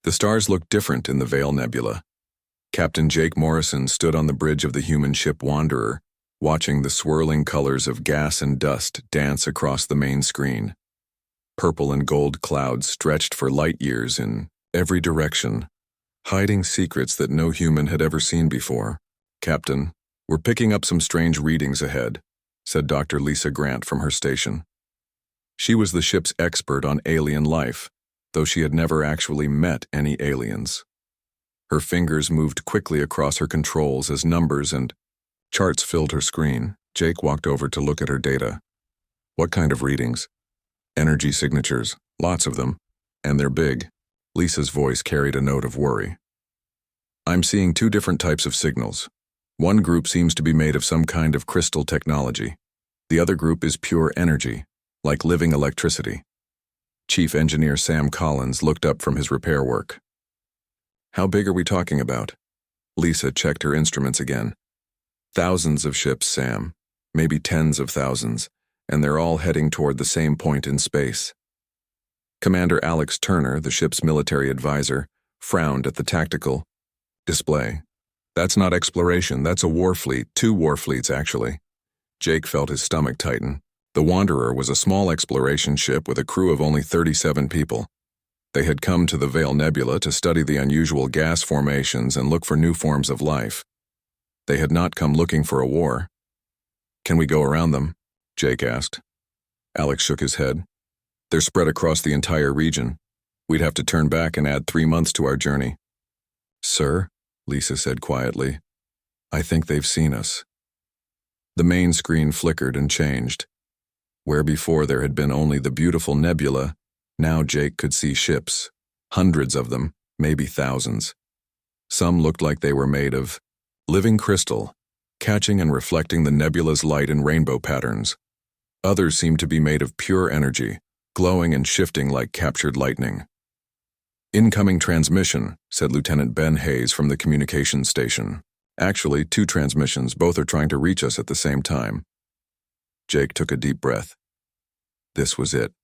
The stars looked different in the Veil Nebula. Captain Jake Morrison stood on the bridge of the human ship Wanderer, watching the swirling colors of gas and dust dance across the main screen. Purple and gold clouds stretched for light years in every direction, hiding secrets that no human had ever seen before. "Captain, we're picking up some strange readings ahead," said Dr. Lisa Grant from her station. She was the ship's expert on alien life, though she had never actually met any aliens. Her fingers moved quickly across her controls as numbers and charts filled her screen. Jake walked over to look at her data. "What kind of readings?" "Energy signatures, lots of them, and they're big." Lisa's voice carried a note of worry. "I'm seeing two different types of signals. One group seems to be made of some kind of crystal technology. The other group is pure energy, like living electricity." Chief Engineer Sam Collins looked up from his repair work. "How big are we talking about?" Lisa checked her instruments again. "Thousands of ships, Sam. Maybe tens of thousands, and they're all heading toward the same point in space." Commander Alex Turner, the ship's military advisor, frowned at the tactical display. "That's not exploration, that's a war fleet, 2 war fleets actually." Jake felt his stomach tighten. The Wanderer was a small exploration ship with a crew of only 37 people. They had come to the Veil Nebula to study the unusual gas formations and look for new forms of life. They had not come looking for a war. "Can we go around them?" Jake asked. Alex shook his head. "They're spread across the entire region. We'd have to turn back and add 3 months to our journey." "Sir," Lisa said quietly, "I think they've seen us." The main screen flickered and changed. Where before there had been only the beautiful nebula, now Jake could see ships, hundreds of them, maybe thousands. Some looked like they were made of living crystal, catching and reflecting the nebula's light in rainbow patterns. Others seemed to be made of pure energy, glowing and shifting like captured lightning. "Incoming transmission," said Lieutenant Ben Hayes from the communications station. "Actually, 2 transmissions, both are trying to reach us at the same time." Jake took a deep breath. This was it.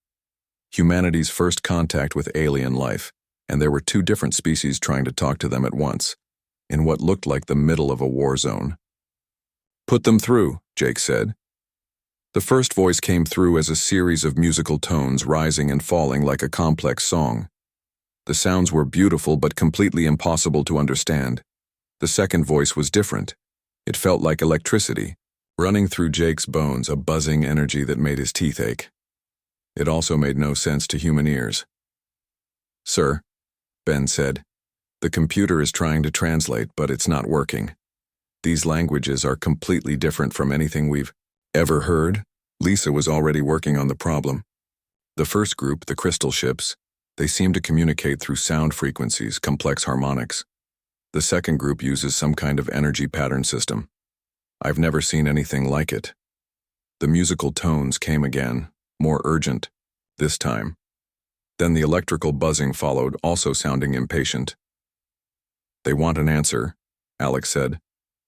Humanity's first contact with alien life, and there were 2 different species trying to talk to them at once, in what looked like the middle of a war zone. "Put them through," Jake said. The first voice came through as a series of musical tones rising and falling like a complex song. The sounds were beautiful but completely impossible to understand. The second voice was different. It felt like electricity, running through Jake's bones, a buzzing energy that made his teeth ache. It also made no sense to human ears. "Sir," Ben said, "the computer is trying to translate, but it's not working. These languages are completely different from anything we've ever heard." Lisa was already working on the problem. The first group, the crystal ships, they seem to communicate through sound frequencies, complex harmonics. The second group uses some kind of energy pattern system. I've never seen anything like it. The musical tones came again, more urgent, this time. Then the electrical buzzing followed, also sounding impatient. "They want an answer," Alex said.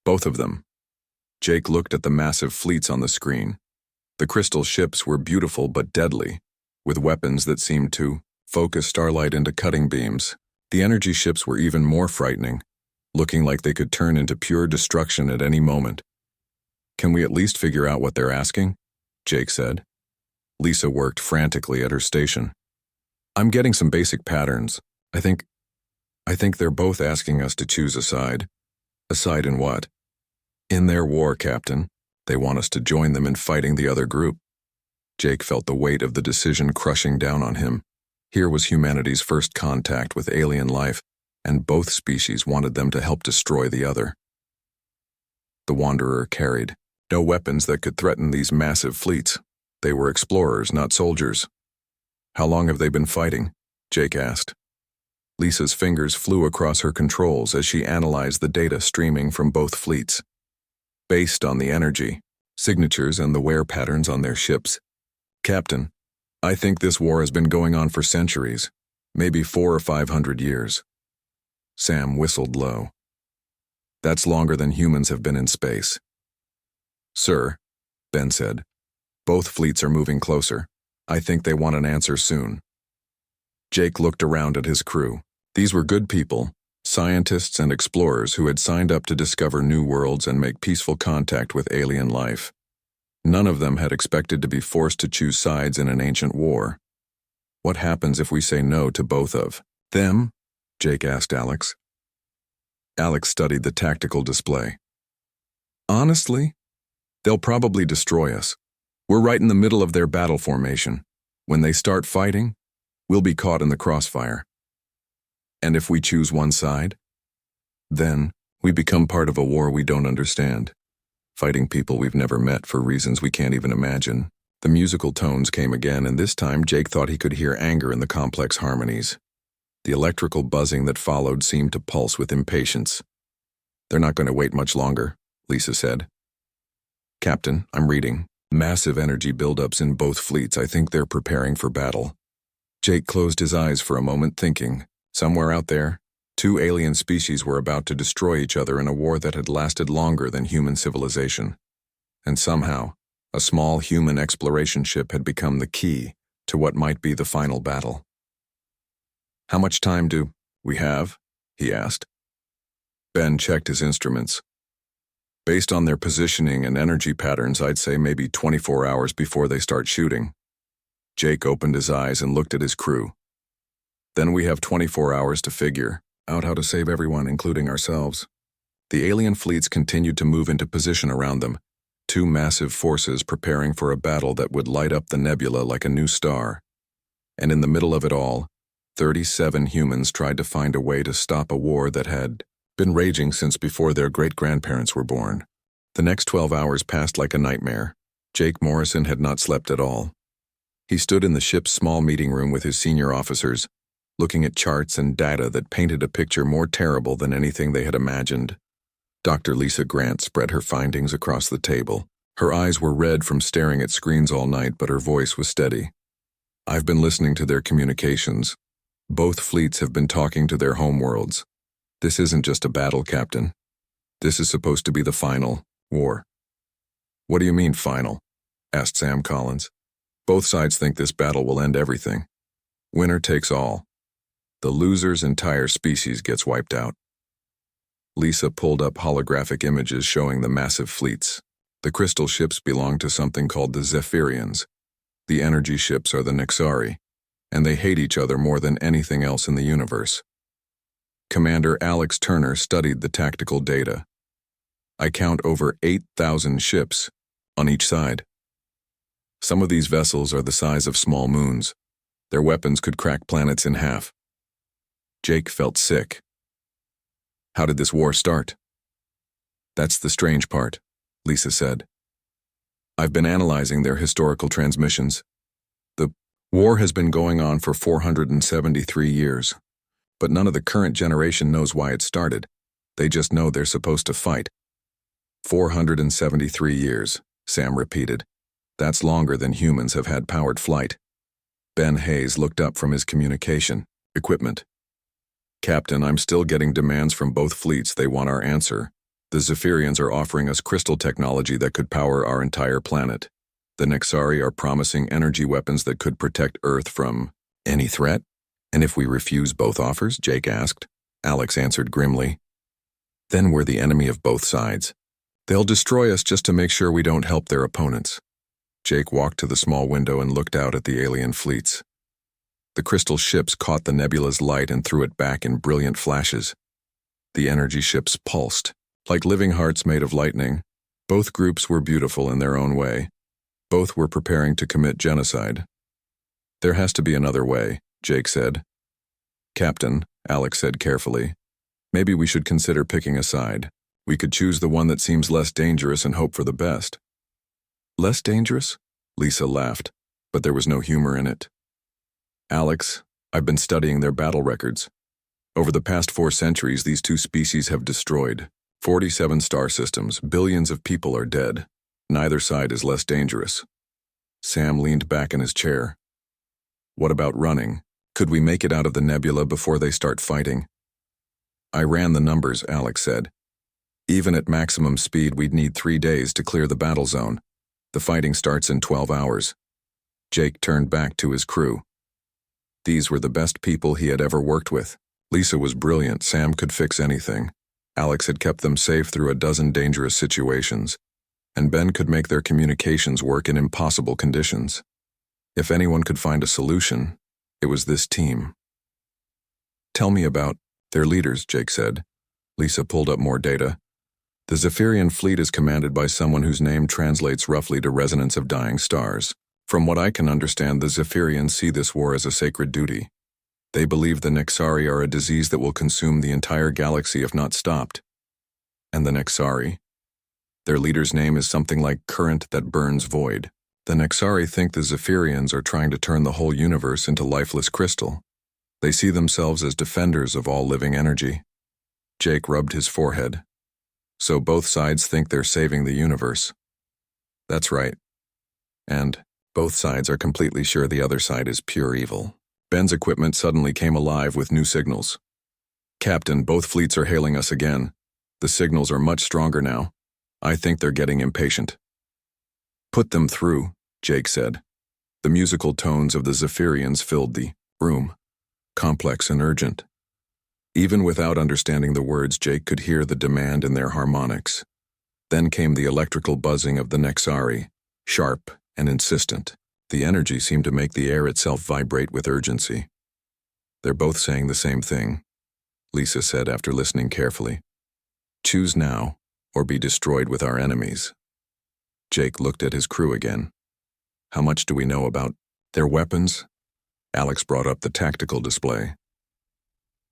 "Both of them." Jake looked at the massive fleets on the screen. The crystal ships were beautiful but deadly, with weapons that seemed to focus starlight into cutting beams. The energy ships were even more frightening, looking like they could turn into pure destruction at any moment. "Can we at least figure out what they're asking?" Jake said. Lisa worked frantically at her station. "I'm getting some basic patterns. I think they're both asking us to choose a side." "A side in what?" "In their war, Captain. They want us to join them in fighting the other group." Jake felt the weight of the decision crushing down on him. Here was humanity's first contact with alien life, and both species wanted them to help destroy the other. The Wanderer carried no weapons that could threaten these massive fleets. They were explorers, not soldiers. "How long have they been fighting?" Jake asked. Lisa's fingers flew across her controls as she analyzed the data streaming from both fleets. Based on the energy, signatures, and the wear patterns on their ships, "Captain, I think this war has been going on for centuries, maybe 400 or 500 years." Sam whistled low. "That's longer than humans have been in space." "Sir," Ben said, "both fleets are moving closer. I think they want an answer soon." Jake looked around at his crew. These were good people, scientists and explorers who had signed up to discover new worlds and make peaceful contact with alien life. None of them had expected to be forced to choose sides in an ancient war. What happens if we say no to both of them? Jake asked Alex. Alex studied the tactical display. Honestly, they'll probably destroy us. We're right in the middle of their battle formation. When they start fighting, we'll be caught in the crossfire. And if we choose one side, then we become part of a war we don't understand, fighting people we've never met for reasons we can't even imagine. The musical tones came again, and this time Jake thought he could hear anger in the complex harmonies. The electrical buzzing that followed seemed to pulse with impatience. They're not going to wait much longer, Lisa said. Captain, I'm reading. Massive energy buildups in both fleets. I think they're preparing for battle. Jake closed his eyes for a moment, thinking, somewhere out there, two alien species were about to destroy each other in a war that had lasted longer than human civilization. And somehow, a small human exploration ship had become the key to what might be the final battle. How much time do we have? He asked. Ben checked his instruments. Based on their positioning and energy patterns, I'd say maybe 24 hours before they start shooting. Jake opened his eyes and looked at his crew. Then we have 24 hours to figure out how to save everyone, including ourselves. The alien fleets continued to move into position around them, two massive forces preparing for a battle that would light up the nebula like a new star. And in the middle of it all, 37 humans tried to find a way to stop a war that had been raging since before their great-grandparents were born. The next 12 hours passed like a nightmare. Jake Morrison had not slept at all. He stood in the ship's small meeting room with his senior officers, looking at charts and data that painted a picture more terrible than anything they had imagined. Dr. Lisa Grant spread her findings across the table. Her eyes were red from staring at screens all night, but her voice was steady. I've been listening to their communications. Both fleets have been talking to their homeworlds. This isn't just a battle, Captain. This is supposed to be the final war. What do you mean, final? Asked Sam Collins. Both sides think this battle will end everything. Winner takes all. The loser's entire species gets wiped out. Lisa pulled up holographic images showing the massive fleets. The crystal ships belong to something called the Zephyrians. The energy ships are the Nexari, and they hate each other more than anything else in the universe. Commander Alex Turner studied the tactical data. I count over 8,000 ships on each side. Some of these vessels are the size of small moons. Their weapons could crack planets in half. Jake felt sick. How did this war start? That's the strange part, Lisa said. I've been analyzing their historical transmissions. The war has been going on for 473 years. But none of the current generation knows why it started. They just know they're supposed to fight. 473 years, Sam repeated. That's longer than humans have had powered flight. Ben Hayes looked up from his communication equipment. Captain, I'm still getting demands from both fleets. They want our answer. The Zephyrians are offering us crystal technology that could power our entire planet. The Nexari are promising energy weapons that could protect Earth from any threat. And if we refuse both offers? Jake asked. Alex answered grimly. Then we're the enemy of both sides. They'll destroy us just to make sure we don't help their opponents. Jake walked to the small window and looked out at the alien fleets. The crystal ships caught the nebula's light and threw it back in brilliant flashes. The energy ships pulsed, like living hearts made of lightning. Both groups were beautiful in their own way. Both were preparing to commit genocide. There has to be another way, Jake said. Captain, Alex said carefully, maybe we should consider picking a side. We could choose the one that seems less dangerous and hope for the best. Less dangerous? Lisa laughed, but there was no humor in it. Alex, I've been studying their battle records. Over the past 4 centuries, these two species have destroyed 47 star systems. Billions of people are dead. Neither side is less dangerous. Sam leaned back in his chair. What about running? Could we make it out of the nebula before they start fighting? I ran the numbers, Alex said. Even at maximum speed, we'd need 3 days to clear the battle zone. The fighting starts in 12 hours. Jake turned back to his crew. These were the best people he had ever worked with. Lisa was brilliant. Sam could fix anything. Alex had kept them safe through a dozen dangerous situations, and Ben could make their communications work in impossible conditions. If anyone could find a solution, it was this team. Tell me about their leaders, Jake said. Lisa pulled up more data. The Zephyrian fleet is commanded by someone whose name translates roughly to resonance of dying stars. From what I can understand, the Zephyrians see this war as a sacred duty. They believe the Nexari are a disease that will consume the entire galaxy if not stopped. And the Nexari? Their leader's name is something like current that burns void. The Nexari think the Zephyrians are trying to turn the whole universe into lifeless crystal. They see themselves as defenders of all living energy. Jake rubbed his forehead. So both sides think they're saving the universe. That's right. And both sides are completely sure the other side is pure evil. Ben's equipment suddenly came alive with new signals. Captain, both fleets are hailing us again. The signals are much stronger now. I think they're getting impatient. Put them through, Jake said. The musical tones of the Zephyrians filled the room, complex and urgent. Even without understanding the words, Jake could hear the demand in their harmonics. Then came the electrical buzzing of the Nexari, sharp and insistent. The energy seemed to make the air itself vibrate with urgency. They're both saying the same thing, Lisa said after listening carefully. Choose now, or be destroyed with our enemies. Jake looked at his crew again. How much do we know about their weapons? Alex brought up the tactical display.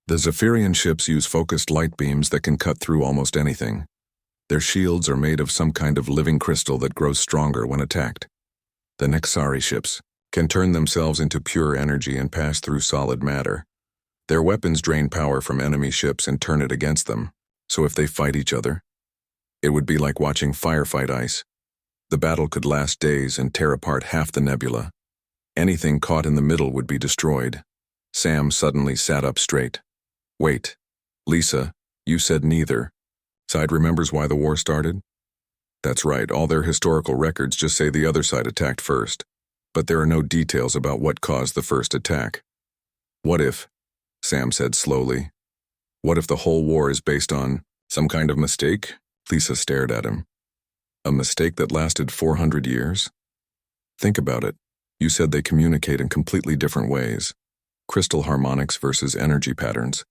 The Zephyrian ships use focused light beams that can cut through almost anything. Their shields are made of some kind of living crystal that grows stronger when attacked. The Nexari ships can turn themselves into pure energy and pass through solid matter. Their weapons drain power from enemy ships and turn it against them, so if they fight each other, it would be like watching fire fight ice. The battle could last days and tear apart half the nebula. Anything caught in the middle would be destroyed. Sam suddenly sat up straight. Wait, Lisa, you said neither side remembers why the war started? That's right, all their historical records just say the other side attacked first, but there are no details about what caused the first attack. What if, Sam said slowly, what if the whole war is based on some kind of mistake? Lisa stared at him. A mistake that lasted 400 years? Think about it. You said they communicate in completely different ways. Crystal harmonics versus energy patterns.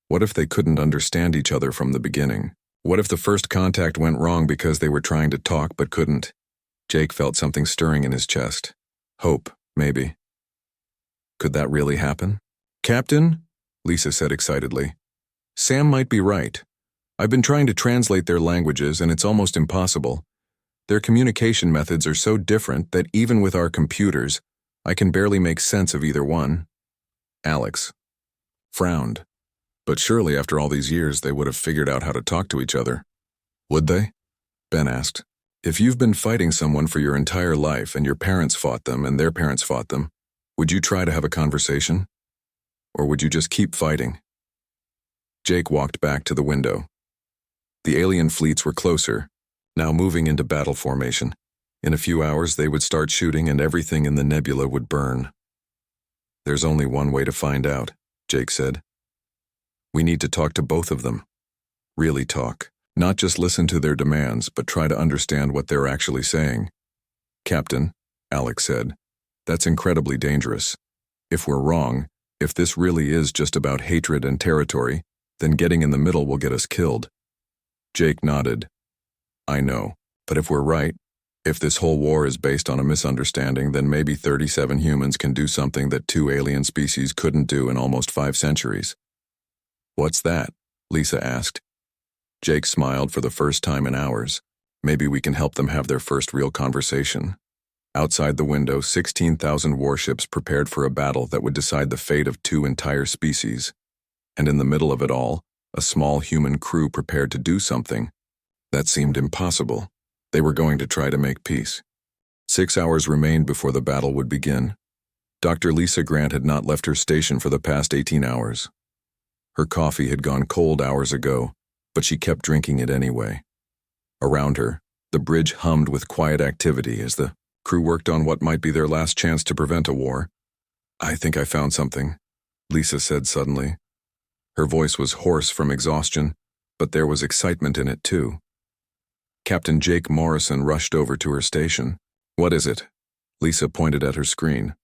What if they couldn't understand each other from the beginning? What if the first contact went wrong because they were trying to talk but couldn't? Jake felt something stirring in his chest. Hope, maybe. Could that really happen? Captain, Lisa said excitedly. Sam might be right. I've been trying to translate their languages and it's almost impossible. Their communication methods are so different that even with our computers, I can barely make sense of either one. Alex frowned. But surely after all these years they would have figured out how to talk to each other. Would they? Ben asked. If you've been fighting someone for your entire life and your parents fought them and their parents fought them, would you try to have a conversation? Or would you just keep fighting? Jake walked back to the window. The alien fleets were closer, now moving into battle formation. In a few hours they would start shooting and everything in the nebula would burn. There's only one way to find out, Jake said. We need to talk to both of them. Really talk. Not just listen to their demands, but try to understand what they're actually saying. Captain, Alex said, that's incredibly dangerous. If we're wrong, if this really is just about hatred and territory, then getting in the middle will get us killed. Jake nodded. I know, but if we're right, if this whole war is based on a misunderstanding, then maybe 37 humans can do something that 2 alien species couldn't do in almost 5 centuries. What's that? Lisa asked. Jake smiled for the first time in hours. Maybe we can help them have their first real conversation. Outside the window, 16,000 warships prepared for a battle that would decide the fate of 2 entire species. And in the middle of it all, a small human crew prepared to do something. That seemed impossible. They were going to try to make peace. 6 hours remained before the battle would begin. Dr. Lisa Grant had not left her station for the past 18 hours. Her coffee had gone cold hours ago, but she kept drinking it anyway. Around her, the bridge hummed with quiet activity as the crew worked on what might be their last chance to prevent a war. I think I found something, Lisa said suddenly. Her voice was hoarse from exhaustion, but there was excitement in it too. Captain Jake Morrison rushed over to her station. "What is it?" Lisa pointed at her screen,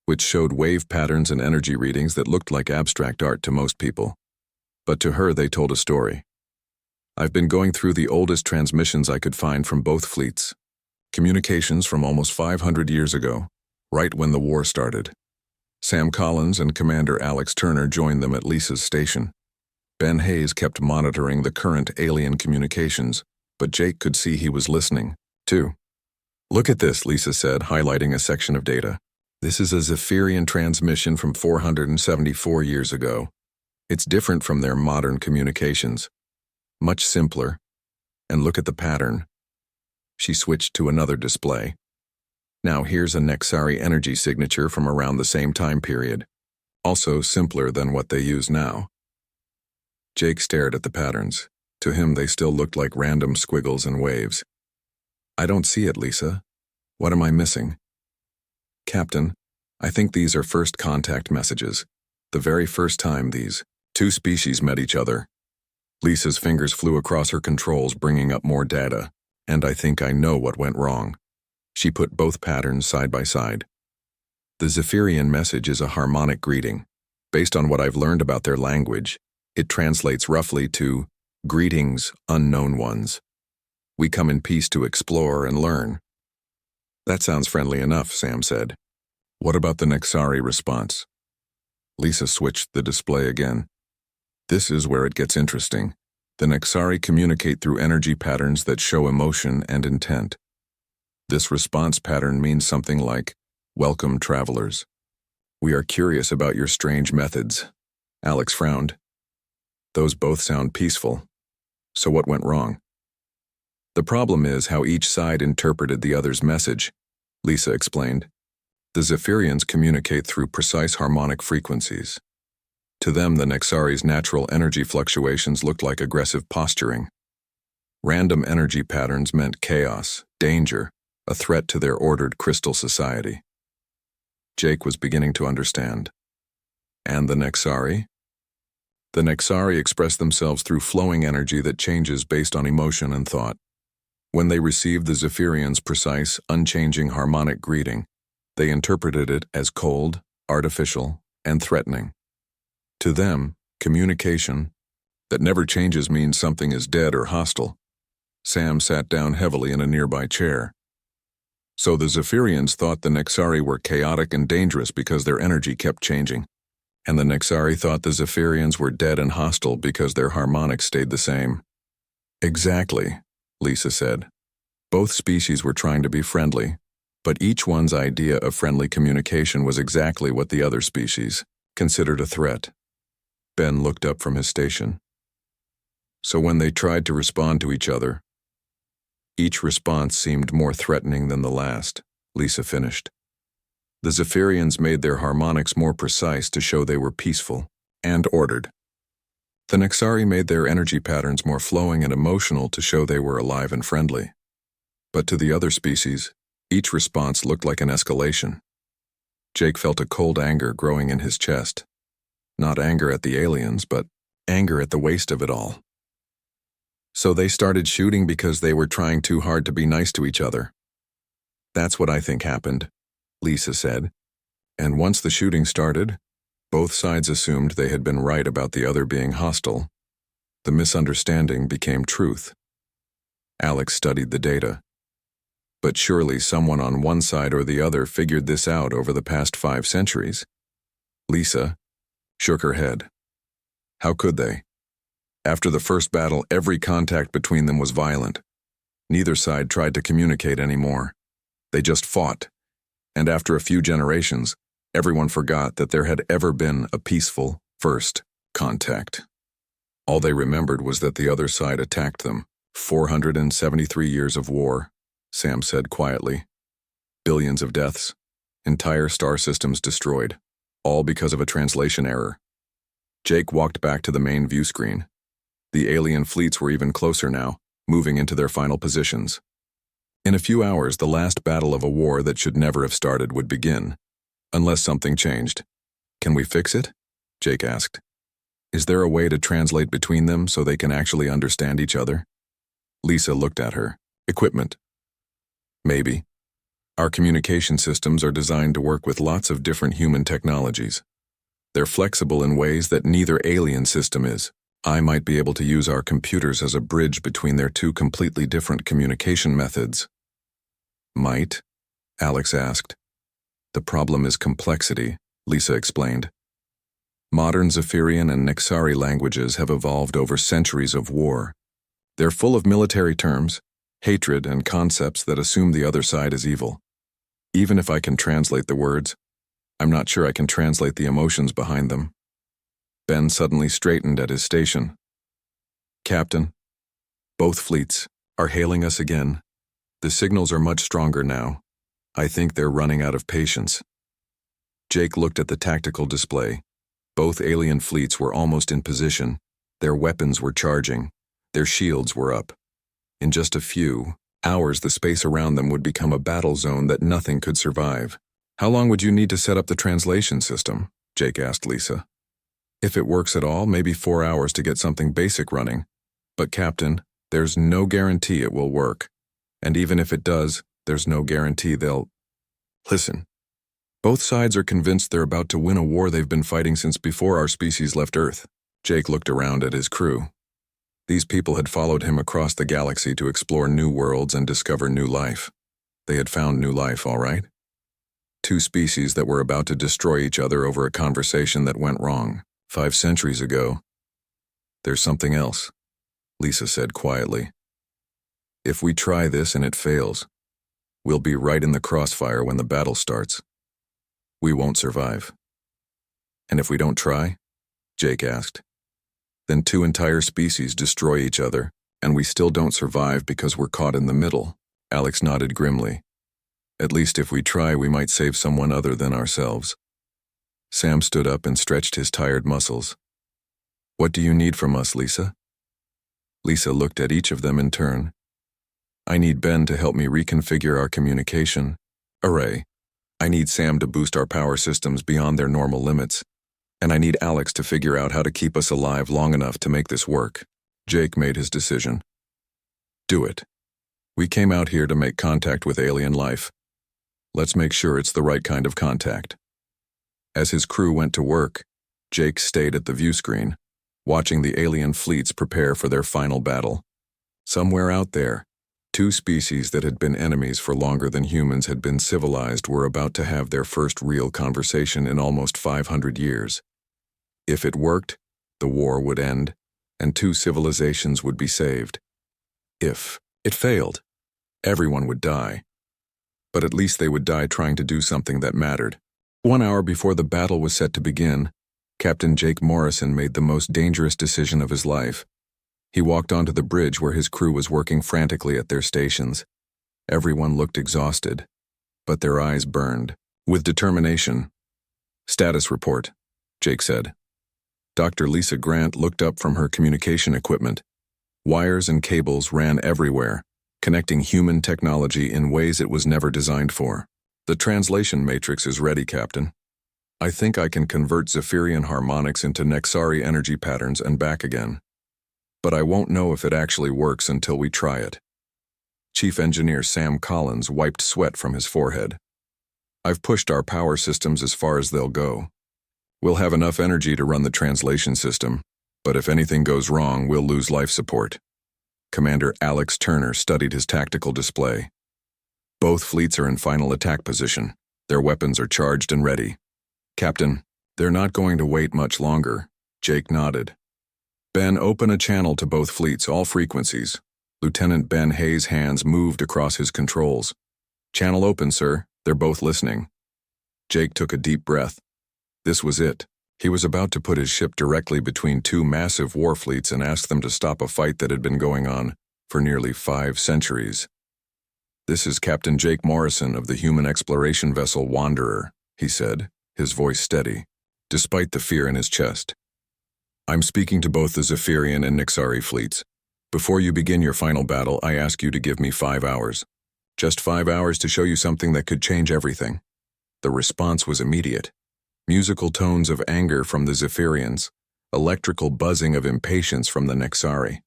which showed wave patterns and energy readings that looked like abstract art to most people. But to her they told a story. "I've been going through the oldest transmissions I could find from both fleets. Communications from almost 500 years ago, right when the war started." Sam Collins and Commander Alex Turner joined them at Lisa's station. Ben Hayes kept monitoring the current alien communications, but Jake could see he was listening, too. "Look at this," Lisa said, highlighting a section of data. "This is a Zephyrian transmission from 474 years ago. It's different from their modern communications. Much simpler. And look at the pattern." She switched to another display. "Now here's a Nexari energy signature from around the same time period. Also simpler than what they use now." Jake stared at the patterns. To him, they still looked like random squiggles and waves. "I don't see it, Lisa. What am I missing?" "Captain, I think these are first contact messages. The very first time these two species met each other." Lisa's fingers flew across her controls, bringing up more data. "And I think I know what went wrong." She put both patterns side by side. "The Zephyrian message is a harmonic greeting. Based on what I've learned about their language, it translates roughly to, 'Greetings, unknown ones. We come in peace to explore and learn.'" "That sounds friendly enough," Sam said. "What about the Nexari response?" Lisa switched the display again. "This is where it gets interesting. The Nexari communicate through energy patterns that show emotion and intent. This response pattern means something like, 'Welcome, travelers. We are curious about your strange methods.'" Alex frowned. "Those both sound peaceful. So what went wrong?" "The problem is how each side interpreted the other's message," Lisa explained. "The Zephyrians communicate through precise harmonic frequencies. To them, the Nexari's natural energy fluctuations looked like aggressive posturing. Random energy patterns meant chaos, danger, a threat to their ordered crystal society." Jake was beginning to understand. "And the Nexari?" "The Nexari express themselves through flowing energy that changes based on emotion and thought. When they received the Zephyrians' precise, unchanging harmonic greeting, they interpreted it as cold, artificial, and threatening. To them, communication that never changes means something is dead or hostile." Sam sat down heavily in a nearby chair. "So the Zephyrians thought the Nexari were chaotic and dangerous because their energy kept changing. And the Nexari thought the Zephyrians were dead and hostile because their harmonics stayed the same." "Exactly," Lisa said. "Both species were trying to be friendly, but each one's idea of friendly communication was exactly what the other species considered a threat." Ben looked up from his station. "So when they tried to respond to each other, each response seemed more threatening than the last," Lisa finished. "The Zephyrians made their harmonics more precise to show they were peaceful and ordered. The Nexari made their energy patterns more flowing and emotional to show they were alive and friendly. But to the other species, each response looked like an escalation." Jake felt a cold anger growing in his chest. Not anger at the aliens, but anger at the waste of it all. "So they started shooting because they were trying too hard to be nice to each other." "That's what I think happened," Lisa said. "And once the shooting started, both sides assumed they had been right about the other being hostile. The misunderstanding became truth." Alex studied the data. "But surely someone on one side or the other figured this out over the past 5 centuries. Lisa shook her head. "How could they? After the first battle, every contact between them was violent. Neither side tried to communicate anymore. They just fought. And after a few generations, everyone forgot that there had ever been a peaceful first contact. All they remembered was that the other side attacked them. 473 years of war," Sam said quietly. "Billions of deaths. Entire star systems destroyed. All because of a translation error." Jake walked back to the main view screen. The alien fleets were even closer now, moving into their final positions. In a few hours, the last battle of a war that should never have started would begin, unless something changed. "Can we fix it?" Jake asked. Is there a way to translate between them so they can actually understand each other? Lisa looked at her. Equipment. Maybe. Our communication systems are designed to work with lots of different human technologies. They're flexible in ways that neither alien system is. I might be able to use our computers as a bridge between their two completely different communication methods. Might? Alex asked. The problem is complexity, Lisa explained. Modern Zephyrian and Nexari languages have evolved over centuries of war. They're full of military terms, hatred, and concepts that assume the other side is evil. Even if I can translate the words, I'm not sure I can translate the emotions behind them. Ben suddenly straightened at his station. Captain, both fleets are hailing us again. The signals are much stronger now. I think they're running out of patience. Jake looked at the tactical display. Both alien fleets were almost in position. Their weapons were charging. Their shields were up. In just a few hours, the space around them would become a battle zone that nothing could survive. How long would you need to set up the translation system? Jake asked Lisa. If it works at all, maybe 4 hours to get something basic running. But Captain, there's no guarantee it will work. And even if it does, there's no guarantee they'll... Listen. Both sides are convinced they're about to win a war they've been fighting since before our species left Earth. Jake looked around at his crew. These people had followed him across the galaxy to explore new worlds and discover new life. They had found new life, all right? Two species that were about to destroy each other over a conversation that went wrong 5 centuries ago. There's something else, Lisa said quietly. If we try this and it fails, we'll be right in the crossfire when the battle starts. We won't survive. And if we don't try? Jake asked. Then 2 entire species destroy each other, and we still don't survive because we're caught in the middle. Alex nodded grimly. At least if we try, we might save someone other than ourselves. Sam stood up and stretched his tired muscles. What do you need from us, Lisa? Lisa looked at each of them in turn. I need Ben to help me reconfigure our communication array. I need Sam to boost our power systems beyond their normal limits. And I need Alex to figure out how to keep us alive long enough to make this work. Jake made his decision. Do it. We came out here to make contact with alien life. Let's make sure it's the right kind of contact. As his crew went to work, Jake stayed at the view screen, watching the alien fleets prepare for their final battle. Somewhere out there, 2 species that had been enemies for longer than humans had been civilized were about to have their first real conversation in almost 500 years. If it worked, the war would end, and 2 civilizations would be saved. If it failed, everyone would die. But at least they would die trying to do something that mattered. 1 hour before the battle was set to begin, Captain Jake Morrison made the most dangerous decision of his life. He walked onto the bridge where his crew was working frantically at their stations. Everyone looked exhausted, but their eyes burned with determination. Status report, Jake said. Dr. Lisa Grant looked up from her communication equipment. Wires and cables ran everywhere, connecting human technology in ways it was never designed for. The translation matrix is ready, Captain. I think I can convert Zephyrian harmonics into Nexari energy patterns and back again. But I won't know if it actually works until we try it. Chief Engineer Sam Collins wiped sweat from his forehead. I've pushed our power systems as far as they'll go. We'll have enough energy to run the translation system, but if anything goes wrong, we'll lose life support. Commander Alex Turner studied his tactical display. Both fleets are in final attack position. Their weapons are charged and ready. Captain, they're not going to wait much longer. Jake nodded. Ben, open a channel to both fleets, all frequencies. Lieutenant Ben Hayes' hands moved across his controls. Channel open, sir. They're both listening. Jake took a deep breath. This was it. He was about to put his ship directly between 2 massive war fleets and ask them to stop a fight that had been going on for nearly 5 centuries. This is Captain Jake Morrison of the human exploration vessel Wanderer, he said, his voice steady, despite the fear in his chest. I'm speaking to both the Zephyrian and Nexari fleets. Before you begin your final battle, I ask you to give me 5 hours. Just 5 hours to show you something that could change everything. The response was immediate. Musical tones of anger from the Zephyrians, electrical buzzing of impatience from the Nexari.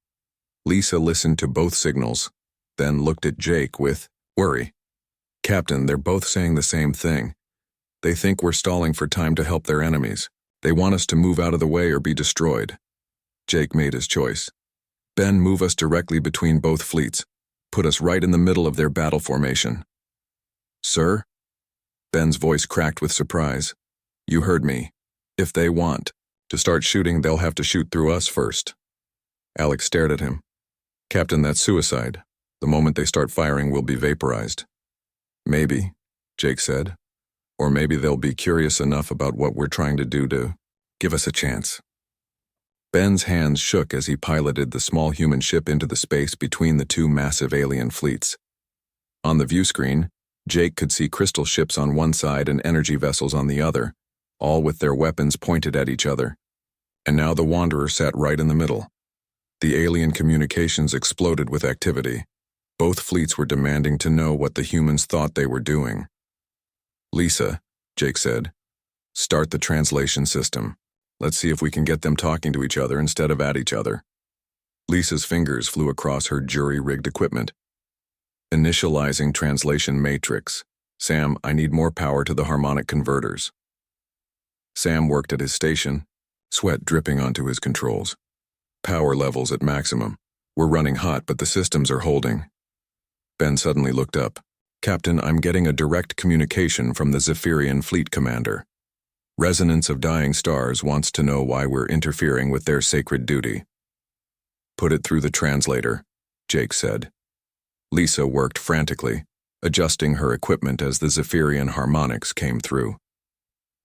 Lisa listened to both signals, then looked at Jake with worry. "Captain, they're both saying the same thing. They think we're stalling for time to help their enemies. They want us to move out of the way or be destroyed." Jake made his choice. "Ben, move us directly between both fleets. Put us right in the middle of their battle formation." "Sir?" Ben's voice cracked with surprise. "You heard me. If they want to start shooting, they'll have to shoot through us first." Alex stared at him. "Captain, that's suicide. The moment they start firing, we'll be vaporized." "Maybe," Jake said. "Or maybe they'll be curious enough about what we're trying to do to give us a chance." Ben's hands shook as he piloted the small human ship into the space between the two massive alien fleets. On the view screen, Jake could see crystal ships on one side and energy vessels on the other, all with their weapons pointed at each other. And now the Wanderer sat right in the middle. The alien communications exploded with activity. Both fleets were demanding to know what the humans thought they were doing. "Lisa," Jake said, "start the translation system. Let's see if we can get them talking to each other instead of at each other." Lisa's fingers flew across her jury-rigged equipment. "Initializing translation matrix. Sam, I need more power to the harmonic converters." Sam worked at his station, sweat dripping onto his controls. "Power levels at maximum. We're running hot, but the systems are holding." Ben suddenly looked up. "Captain, I'm getting a direct communication from the Zephyrian fleet commander. Resonance of Dying Stars wants to know why we're interfering with their sacred duty." "Put it through the translator," Jake said. Lisa worked frantically, adjusting her equipment as the Zephyrian harmonics came through.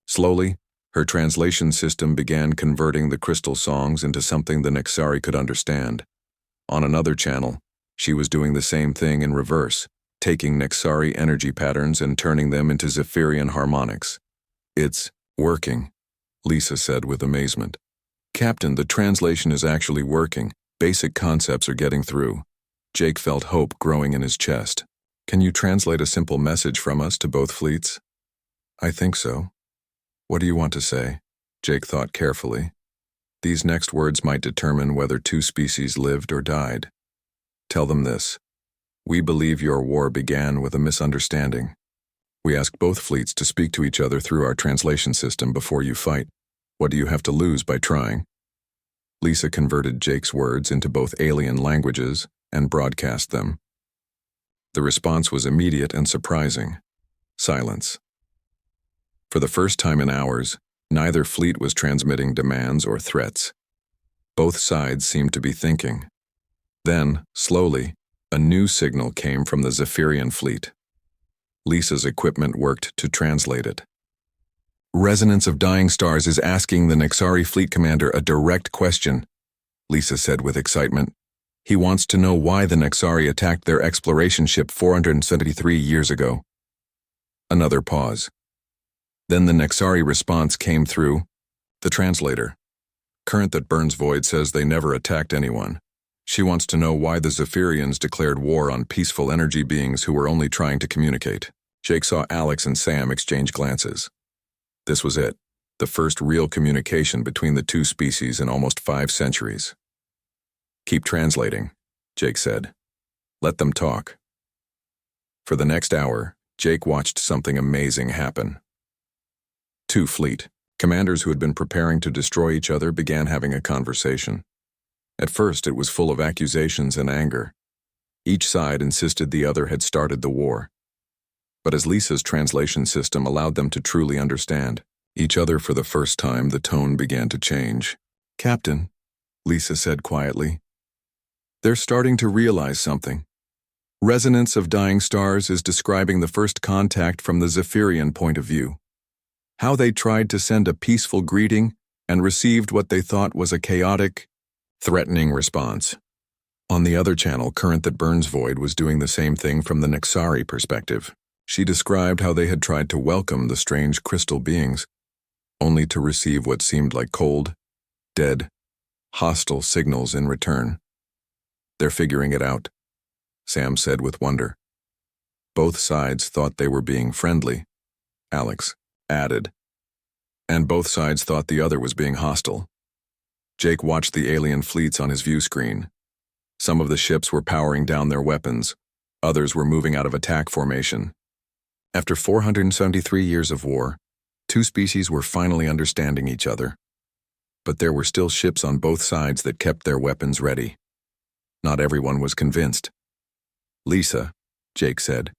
Slowly, her translation system began converting the crystal songs into something the Nexari could understand. On another channel, she was doing the same thing in reverse, taking Nexari energy patterns and turning them into Zephyrian harmonics. "It's working," Lisa said with amazement. "Captain, the translation is actually working. Basic concepts are getting through." Jake felt hope growing in his chest. "Can you translate a simple message from us to both fleets?" "I think so." "What do you want to say?" Jake thought carefully. These next words might determine whether two species lived or died. "Tell them this. We believe your war began with a misunderstanding. We ask both fleets to speak to each other through our translation system before you fight. What do you have to lose by trying?" Lisa converted Jake's words into both alien languages and broadcast them. The response was immediate and surprising. Silence. For the first time in hours, neither fleet was transmitting demands or threats. Both sides seemed to be thinking. Then, slowly, a new signal came from the Zephyrian fleet. Lisa's equipment worked to translate it. "Resonance of Dying Stars is asking the Nexari fleet commander a direct question," Lisa said with excitement. "He wants to know why the Nexari attacked their exploration ship 473 years ago." Another pause. Then the Nexari response came through. The translator. "Current that burns void says they never attacked anyone. She wants to know why the Zephyrians declared war on peaceful energy beings who were only trying to communicate." Jake saw Alex and Sam exchange glances. This was it, the first real communication between the two species in almost 5 centuries. "Keep translating," Jake said. "Let them talk." For the next hour, Jake watched something amazing happen. Two fleet commanders who had been preparing to destroy each other began having a conversation. At first, it was full of accusations and anger. Each side insisted the other had started the war. But as Lisa's translation system allowed them to truly understand each other for the first time, the tone began to change. "Captain," Lisa said quietly, "they're starting to realize something. Resonance of Dying Stars is describing the first contact from the Zephyrian point of view. How they tried to send a peaceful greeting and received what they thought was a chaotic, threatening response." On the other channel, Current That Burns Void was doing the same thing from the Nexari perspective. She described how they had tried to welcome the strange crystal beings, only to receive what seemed like cold, dead, hostile signals in return. "They're figuring it out," Sam said with wonder. "Both sides thought they were being friendly," Alex added. "And both sides thought the other was being hostile." Jake watched the alien fleets on his view screen. Some of the ships were powering down their weapons. Others were moving out of attack formation. After 473 years of war, two species were finally understanding each other. But there were still ships on both sides that kept their weapons ready. Not everyone was convinced. "Lisa," Jake said,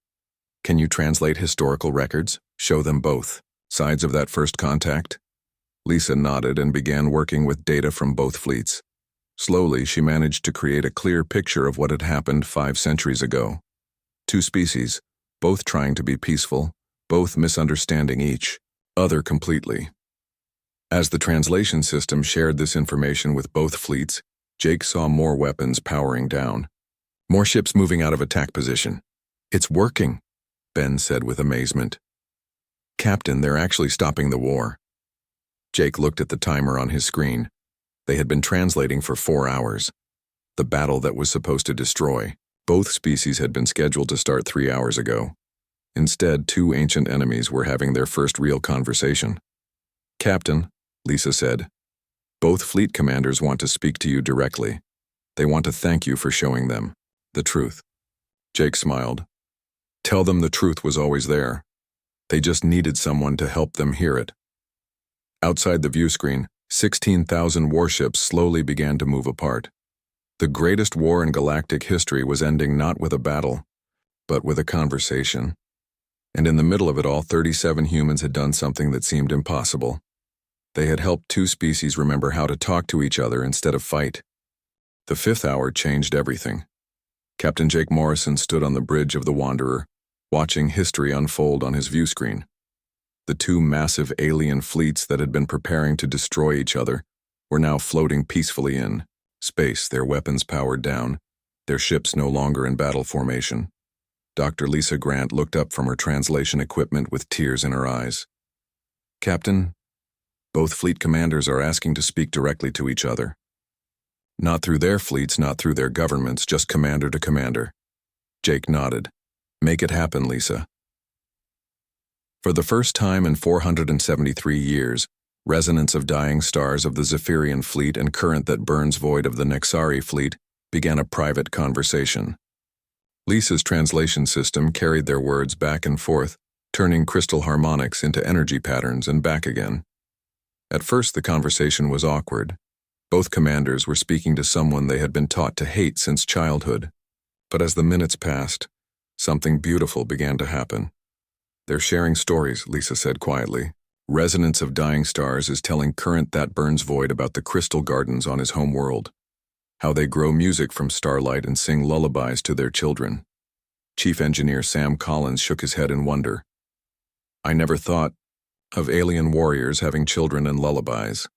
"can you translate historical records? Show them both sides of that first contact?" Lisa nodded and began working with data from both fleets. Slowly, she managed to create a clear picture of what had happened 5 centuries ago. Two species, both trying to be peaceful, both misunderstanding each other completely. As the translation system shared this information with both fleets, Jake saw more weapons powering down. More ships moving out of attack position. "It's working," Ben said with amazement. "Captain, they're actually stopping the war." Jake looked at the timer on his screen. They had been translating for 4 hours. The battle that was supposed to destroy both species had been scheduled to start 3 hours ago. Instead, two ancient enemies were having their first real conversation. "Captain," Lisa said, "both fleet commanders want to speak to you directly. They want to thank you for showing them the truth." Jake smiled. "Tell them the truth was always there. They just needed someone to help them hear it." Outside the view screen, 16,000 warships slowly began to move apart. The greatest war in galactic history was ending not with a battle, but with a conversation. And in the middle of it all, 37 humans had done something that seemed impossible. They had helped two species remember how to talk to each other instead of fight. The 5th hour changed everything. Captain Jake Morrison stood on the bridge of the Wanderer, watching history unfold on his view screen. The two massive alien fleets that had been preparing to destroy each other were now floating peacefully in space, their weapons powered down, their ships no longer in battle formation. Dr. Lisa Grant looked up from her translation equipment with tears in her eyes. "Captain, both fleet commanders are asking to speak directly to each other. Not through their fleets, not through their governments, just commander to commander." Jake nodded. "Make it happen, Lisa." For the first time in 473 years, resonance of dying stars of the Zephyrian fleet and current that burns void of the Nexari fleet began a private conversation. Lisa's translation system carried their words back and forth, turning crystal harmonics into energy patterns and back again. At first, the conversation was awkward. Both commanders were speaking to someone they had been taught to hate since childhood. But as the minutes passed, something beautiful began to happen. "They're sharing stories," Lisa said quietly. "Resonance of dying stars is telling current that burns void about the crystal gardens on his home world. How they grow music from starlight and sing lullabies to their children." Chief Engineer Sam Collins shook his head in wonder. "I never thought of alien warriors having children and lullabies."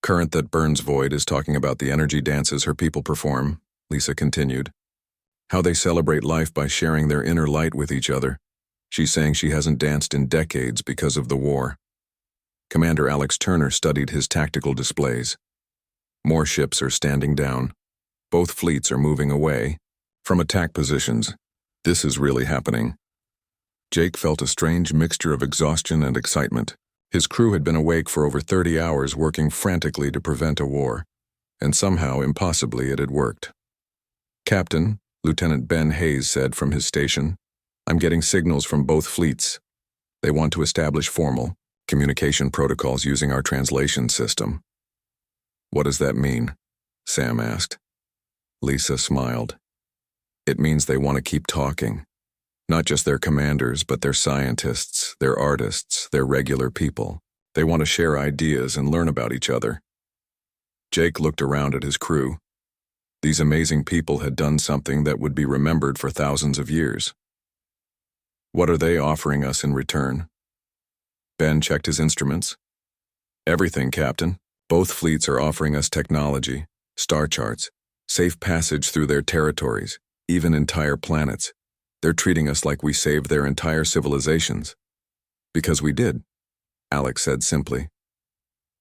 "Current that burns void is talking about the energy dances her people perform," Lisa continued. "How they celebrate life by sharing their inner light with each other. She's saying she hasn't danced in decades because of the war." Commander Alex Turner studied his tactical displays. More ships are standing down. Both fleets are moving away from attack positions. This is really happening. Jake felt a strange mixture of exhaustion and excitement. His crew had been awake for over 30 hours working frantically to prevent a war, and somehow, impossibly, it had worked. "Captain," Lieutenant Ben Hayes said from his station, "I'm getting signals from both fleets. They want to establish formal communication protocols using our translation system." "What does that mean?" Sam asked. Lisa smiled. "It means they want to keep talking. Not just their commanders, but their scientists, their artists, their regular people. They want to share ideas and learn about each other." Jake looked around at his crew. These amazing people had done something that would be remembered for thousands of years. "What are they offering us in return?" Ben checked his instruments. "Everything, Captain. Both fleets are offering us technology, star charts, safe passage through their territories, even entire planets. They're treating us like we saved their entire civilizations." "Because we did," Alex said simply.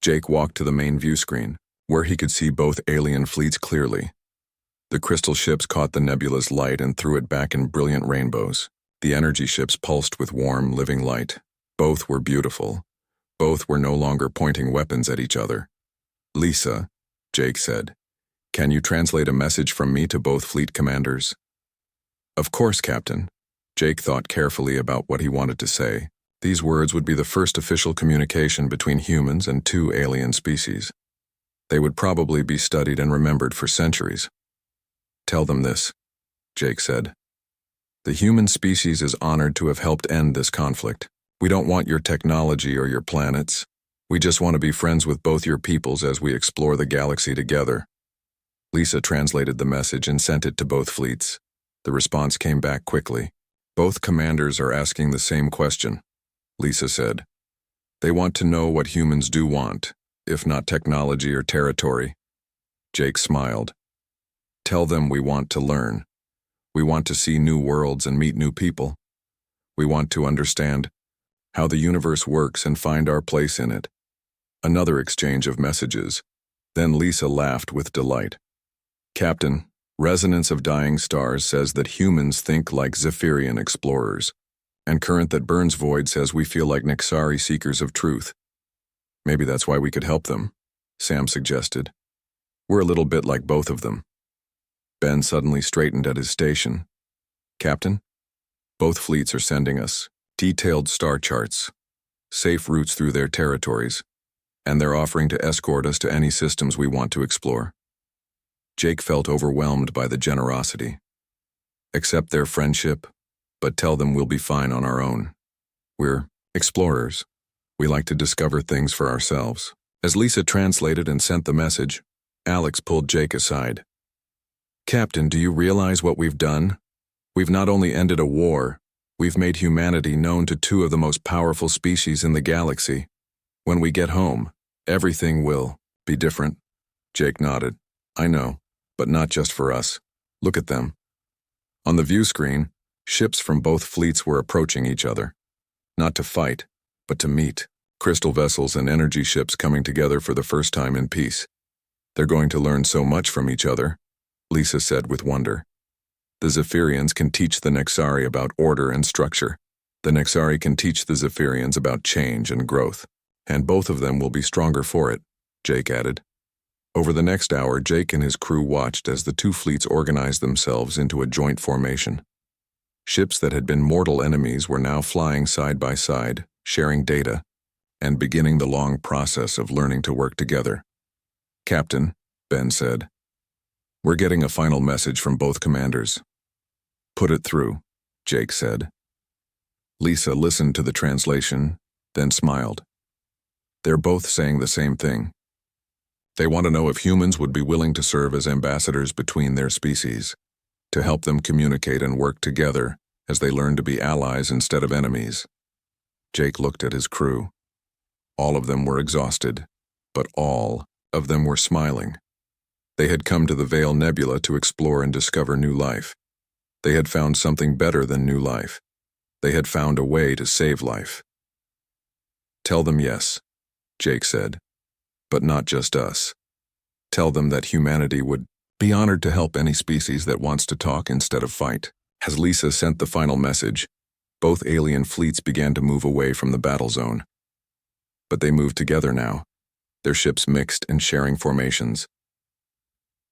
Jake walked to the main view screen, where he could see both alien fleets clearly. The crystal ships caught the nebula's light and threw it back in brilliant rainbows. The energy ships pulsed with warm, living light. Both were beautiful. Both were no longer pointing weapons at each other. "Lisa," Jake said. "Can you translate a message from me to both fleet commanders?" "Of course, Captain." Jake thought carefully about what he wanted to say. These words would be the first official communication between humans and two alien species. They would probably be studied and remembered for centuries. "Tell them this," Jake said. "The human species is honored to have helped end this conflict. We don't want your technology or your planets. We just want to be friends with both your peoples as we explore the galaxy together." Lisa translated the message and sent it to both fleets. The response came back quickly. "Both commanders are asking the same question," Lisa said. "They want to know what humans do want, if not technology or territory." Jake smiled. "Tell them we want to learn. We want to see new worlds and meet new people. We want to understand how the universe works and find our place in it." Another exchange of messages. Then Lisa laughed with delight. "Captain, Resonance of Dying Stars says that humans think like Zephyrian explorers, and Current that Burns Void says we feel like Nexari seekers of truth. Maybe that's why we could help them," Sam suggested. "We're a little bit like both of them." Ben suddenly straightened at his station. "Captain, both fleets are sending us detailed star charts, safe routes through their territories, and they're offering to escort us to any systems we want to explore." Jake felt overwhelmed by the generosity. "Accept their friendship, but tell them we'll be fine on our own. We're explorers. We like to discover things for ourselves." As Lisa translated and sent the message, Alex pulled Jake aside. "Captain, do you realize what we've done? We've not only ended a war, we've made humanity known to two of the most powerful species in the galaxy. When we get home, everything will be different." Jake nodded. "I know, but not just for us. Look at them." On the view screen, ships from both fleets were approaching each other. Not to fight, but to meet. Crystal vessels and energy ships coming together for the first time in peace. "They're going to learn so much from each other," Lisa said with wonder. "The Zephyrians can teach the Nexari about order and structure. The Nexari can teach the Zephyrians about change and growth. And both of them will be stronger for it," Jake added. Over the next hour, Jake and his crew watched as the two fleets organized themselves into a joint formation. Ships that had been mortal enemies were now flying side by side, sharing data, and beginning the long process of learning to work together. "Captain," Ben said, "we're getting a final message from both commanders." "Put it through," Jake said. Lisa listened to the translation, then smiled. "They're both saying the same thing. They want to know if humans would be willing to serve as ambassadors between their species, to help them communicate and work together as they learn to be allies instead of enemies." Jake looked at his crew. All of them were exhausted, but all of them were smiling. They had come to the Veil Nebula to explore and discover new life. They had found something better than new life. They had found a way to save life. "Tell them yes," Jake said, "but not just us. Tell them that humanity would be honored to help any species that wants to talk instead of fight." As Lisa sent the final message, both alien fleets began to move away from the battle zone. But they moved together now, their ships mixed and sharing formations.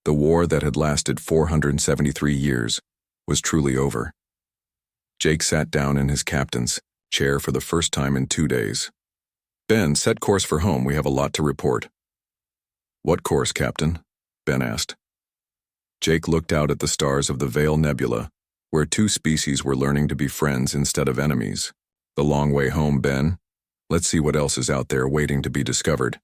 The war that had lasted 473 years was truly over. Jake sat down in his captain's chair for the first time in 2 days. "Ben, set course for home. We have a lot to report." "What course, Captain?" Ben asked. Jake looked out at the stars of the Veil Nebula, where two species were learning to be friends instead of enemies. "The long way home, Ben. Let's see what else is out there waiting to be discovered."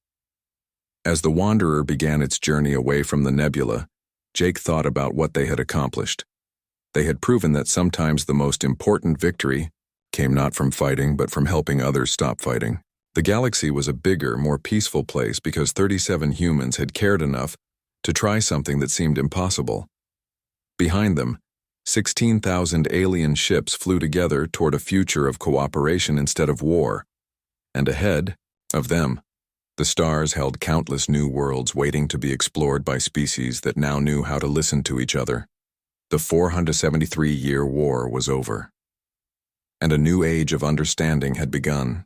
As the Wanderer began its journey away from the nebula, Jake thought about what they had accomplished. They had proven that sometimes the most important victory came not from fighting but from helping others stop fighting. The galaxy was a bigger, more peaceful place because 37 humans had cared enough to try something that seemed impossible. Behind them, 16,000 alien ships flew together toward a future of cooperation instead of war. And ahead of them, the stars held countless new worlds waiting to be explored by species that now knew how to listen to each other. The 473-year war was over, and a new age of understanding had begun.